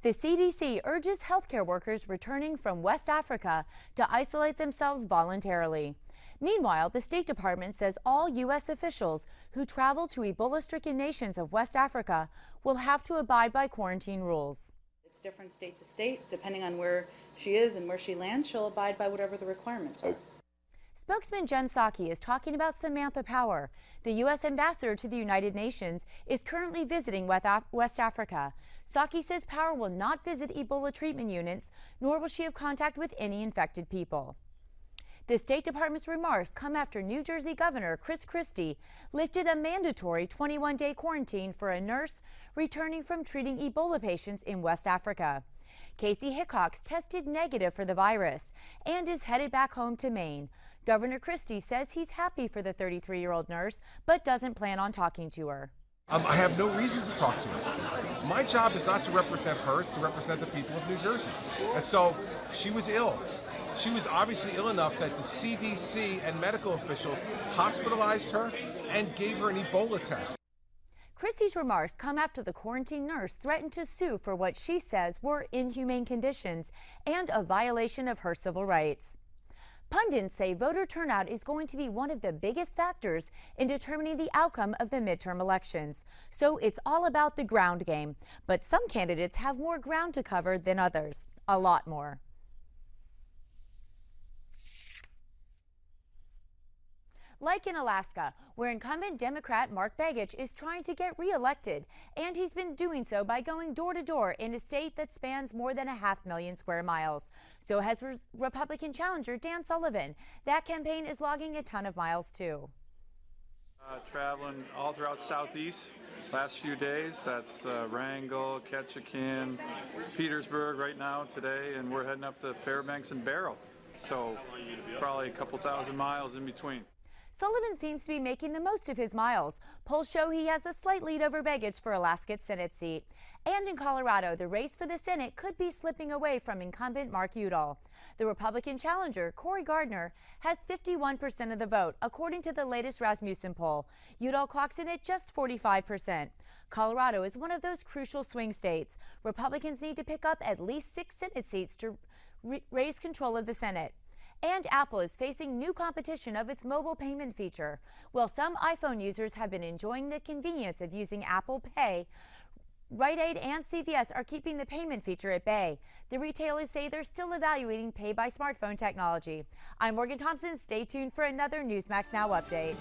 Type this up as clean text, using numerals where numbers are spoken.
The CDC urges healthcare workers returning from West Africa to isolate themselves voluntarily. Meanwhile, the State Department says all U.S. officials who travel to Ebola-stricken nations of West Africa will have to abide by quarantine rules. It's different state to state. Depending on where she is and where she lands, she'll abide by whatever the requirements are. Spokesman Jen Psaki is talking about Samantha Power. The U.S. ambassador to the United Nations is currently visiting West Africa. Psaki says Power will not visit Ebola treatment units, nor will she have contact with any infected people. The State Department's remarks come after New Jersey Governor Chris Christie lifted a mandatory 21-day quarantine for a nurse returning from treating Ebola patients in West Africa. Casey Hickox tested negative for the virus and is headed back home to Maine. Governor Christie says he's happy for the 33-year-old nurse, but doesn't plan on talking to her. I have no reason to talk to her. My job is not to represent her, it's to represent the people of New Jersey. And so she was ill. She was obviously ill enough that the CDC and medical officials hospitalized her and gave her an Ebola test. Christie's remarks come after the quarantine nurse threatened to sue for what she says were inhumane conditions and a violation of her civil rights. Pundits say voter turnout is going to be one of the biggest factors in determining the outcome of the midterm elections. So it's all about the ground game. But some candidates have more ground to cover than others. A lot more. Like in Alaska, where incumbent Democrat Mark Begich is trying to get reelected, and he's been doing so by going door to door in a state that spans more than 500,000 square miles. So has Republican challenger Dan Sullivan. That campaign is logging a ton of miles too. Traveling all throughout Southeast last few days. That's Wrangell, Ketchikan, Petersburg right now today, and we're heading up to Fairbanks and Barrow. So probably a couple thousand miles in between. Sullivan seems to be making the most of his miles. Polls show he has a slight lead over Begich for Alaska's Senate seat. And in Colorado, the race for the Senate could be slipping away from incumbent Mark Udall. The Republican challenger, Cory Gardner, has 51% of the vote, according to the latest Rasmussen poll. Udall clocks in at just 45%. Colorado is one of those crucial swing states. Republicans need to pick up at least 6 Senate seats to raise control of the Senate. And Apple is facing new competition of its mobile payment feature. While some iPhone users have been enjoying the convenience of using Apple Pay, Rite Aid and CVS are keeping the payment feature at bay. The retailers say they're still evaluating pay by smartphone technology. I'm Morgan Thompson. Stay tuned for another Newsmax Now update.